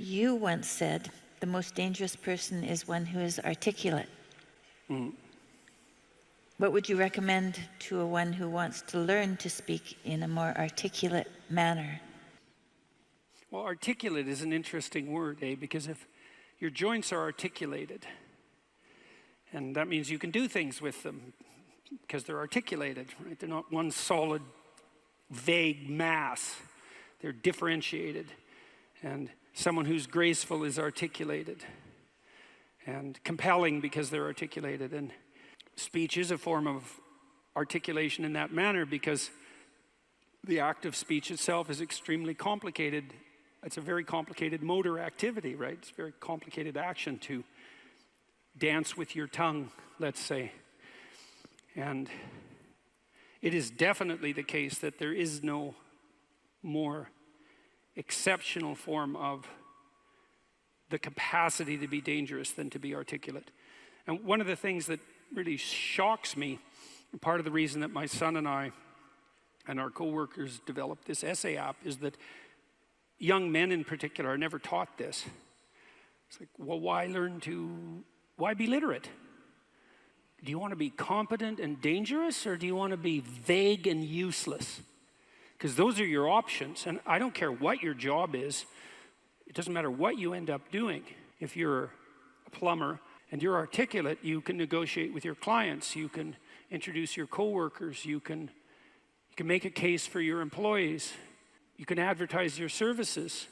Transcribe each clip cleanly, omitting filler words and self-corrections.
You once said the most dangerous person is one who is articulate. Mm. What would you recommend to one who wants to learn to speak in a more articulate manner? Well, articulate is an interesting word, because if your joints are articulated, and that means you can do things with them because they're articulated, right? They're not one solid, vague mass. They're differentiated. And someone who's graceful is articulated and compelling because they're articulated. And speech is a form of articulation in that manner because the act of speech itself is extremely complicated. It's a very complicated motor activity, right? It's a very complicated action to dance with your tongue, let's say. And it is definitely the case that there is no more exceptional form of the capacity to be dangerous than to be articulate. And one of the things that really shocks me, part of the reason that my son and I and our co-workers developed this essay app, is that young men in particular are never taught this. It's like, well, why be literate? Do you want to be competent and dangerous, or do you want to be vague and useless? Because those are your options, and I don't care what your job is. It doesn't matter what you end up doing. If you're a plumber and you're articulate, you can negotiate with your clients, you can introduce your coworkers, you can make a case for your employees, you can advertise your services,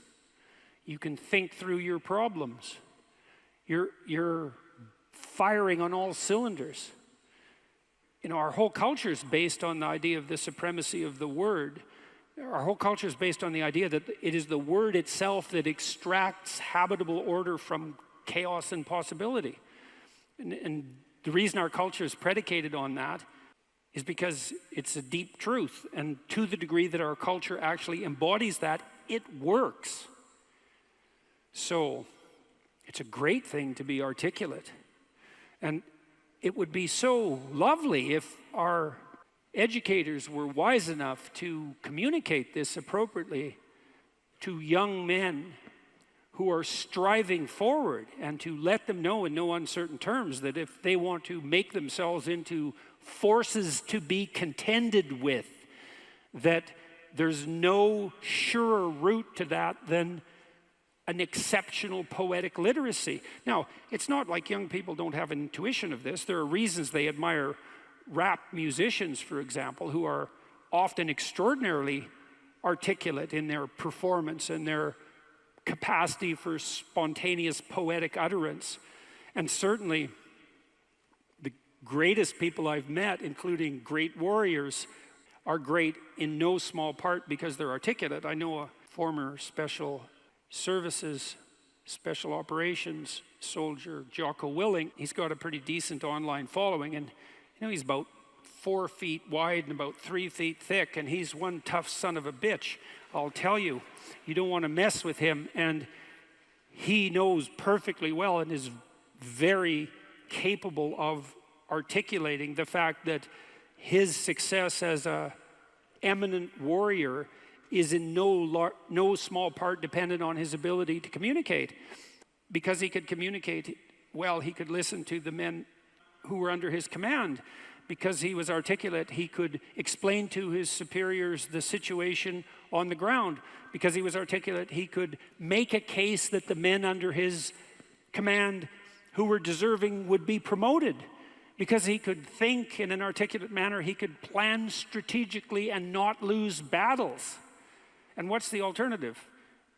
you can think through your problems. You're firing on all cylinders. You know, our whole culture is based on the idea of the supremacy of the word. Our whole culture is based on the idea that it is the word itself that extracts habitable order from chaos and possibility. And the reason our culture is predicated on that is because it's a deep truth. And to the degree that our culture actually embodies that, it works. So it's a great thing to be articulate. And it would be so lovely if our educators were wise enough to communicate this appropriately to young men who are striving forward, and to let them know in no uncertain terms that if they want to make themselves into forces to be contended with, that there's no surer route to that than an exceptional poetic literacy. Now, it's not like young people don't have an intuition of this. There are reasons they admire rap musicians, for example, who are often extraordinarily articulate in their performance and their capacity for spontaneous poetic utterance. And certainly the greatest people I've met, including great warriors, are great in no small part because they're articulate. I know a former special services, special operations soldier, Jocko Willing. He's got a pretty decent online following, and he's about 4 feet wide and about 3 feet thick, and he's one tough son of a bitch. I'll tell you, you don't want to mess with him, and he knows perfectly well and is very capable of articulating the fact that his success as an eminent warrior is in no small part dependent on his ability to communicate. Because he could communicate well, he could listen to the men who were under his command. Because he was articulate, he could explain to his superiors the situation on the ground. Because he was articulate, he could make a case that the men under his command who were deserving would be promoted. Because he could think in an articulate manner, he could plan strategically and not lose battles. And what's the alternative?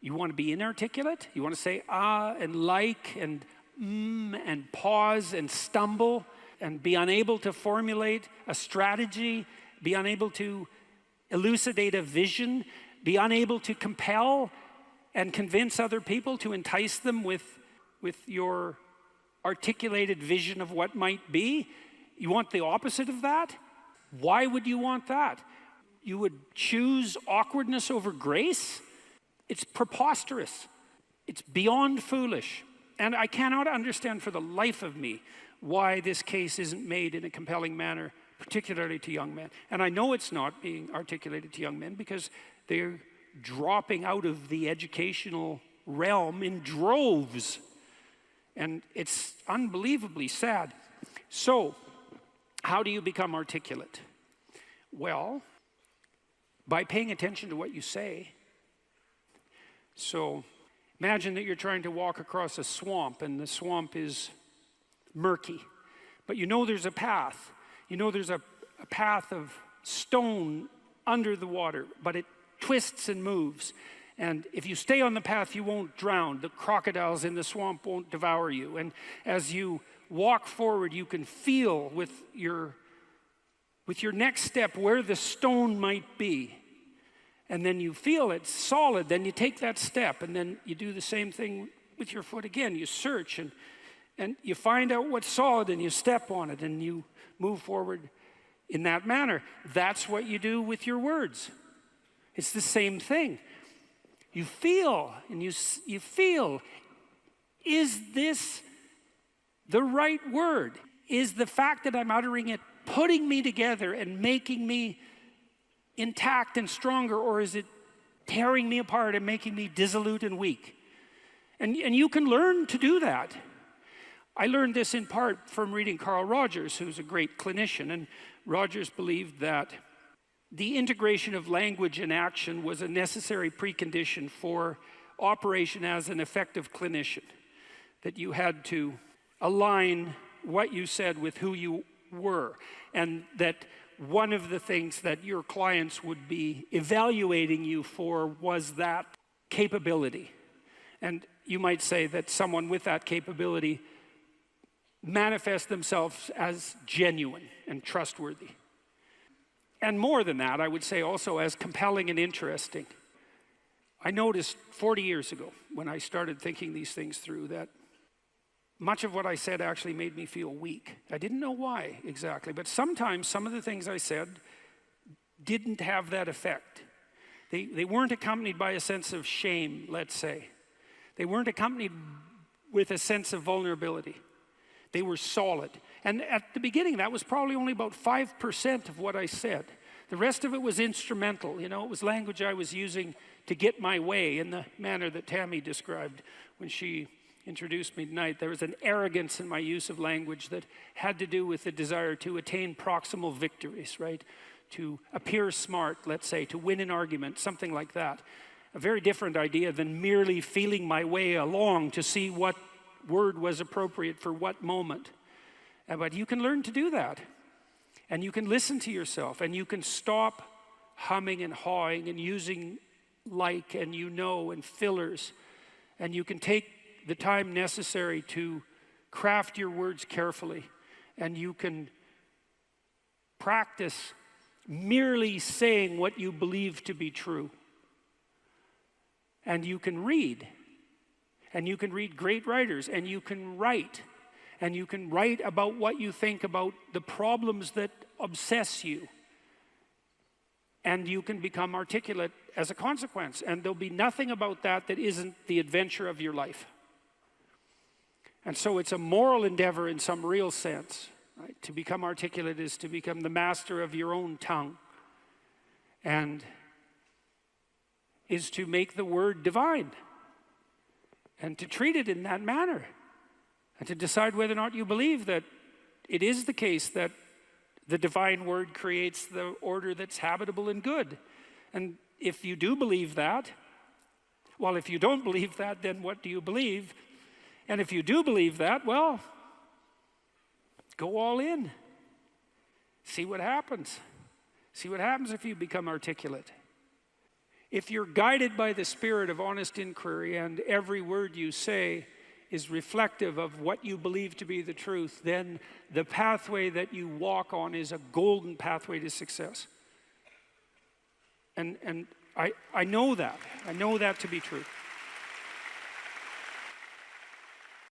You want to be inarticulate? You want to say and like and and pause and stumble and be unable to formulate a strategy, be unable to elucidate a vision, be unable to compel and convince other people, to entice them with your articulated vision of what might be? You want the opposite of that? Why would you want that? You would choose awkwardness over grace? It's preposterous. It's beyond foolish. And I cannot understand for the life of me why this case isn't made in a compelling manner, particularly to young men. And I know it's not being articulated to young men because they're dropping out of the educational realm in droves. And it's unbelievably sad. So, how do you become articulate? Well, by paying attention to what you say. So, imagine that you're trying to walk across a swamp, and the swamp is murky. But you know there's a path. You know there's a path of stone under the water, but it twists and moves. And if you stay on the path, you won't drown. The crocodiles in the swamp won't devour you. And as you walk forward, you can feel with your next step where the stone might be. And then you feel it's solid, then you take that step, and then you do the same thing with your foot again. You search, and you find out what's solid, and you step on it, and you move forward in that manner. That's what you do with your words. It's the same thing. You feel, and you feel, is this the right word? Is the fact that I'm uttering it putting me together and making me intact and stronger, or is it tearing me apart and making me dissolute and weak? And you can learn to do that. I learned this in part from reading Carl Rogers, who's a great clinician, and Rogers believed that the integration of language and action was a necessary precondition for operation as an effective clinician, that you had to align what you said with who you were, and that one of the things that your clients would be evaluating you for was that capability. And you might say that someone with that capability manifests themselves as genuine and trustworthy. And more than that, I would say also as compelling and interesting. I noticed 40 years ago, when I started thinking these things through, that much of what I said actually made me feel weak. I didn't know why exactly, but sometimes some of the things I said didn't have that effect. They weren't accompanied by a sense of shame, let's say. They weren't accompanied with a sense of vulnerability. They were solid. And at the beginning, that was probably only about 5% of what I said. The rest of it was instrumental. You know, it was language I was using to get my way in the manner that Tammy described when she introduced me tonight. There was an arrogance in my use of language that had to do with the desire to attain proximal victories, right? To appear smart, let's say, to win an argument, something like that. A very different idea than merely feeling my way along to see what word was appropriate for what moment. But you can learn to do that. And you can listen to yourself, and you can stop humming and hawing and using like and you know and fillers. And you can take the time necessary to craft your words carefully. And you can practice merely saying what you believe to be true. And you can read. And you can read great writers, and you can write. And you can write about what you think about the problems that obsess you. And you can become articulate as a consequence. And there'll be nothing about that that isn't the adventure of your life. And so it's a moral endeavor in some real sense. Right? To become articulate is to become the master of your own tongue. And is to make the word divine. And to treat it in that manner. And to decide whether or not you believe that it is the case that the divine word creates the order that's habitable and good. And if you do believe that, well, if you don't believe that, then what do you believe? And if you do believe that, well, go all in. See what happens. See what happens if you become articulate. If you're guided by the spirit of honest inquiry and every word you say is reflective of what you believe to be the truth, then the pathway that you walk on is a golden pathway to success. And I know that. I know that to be true.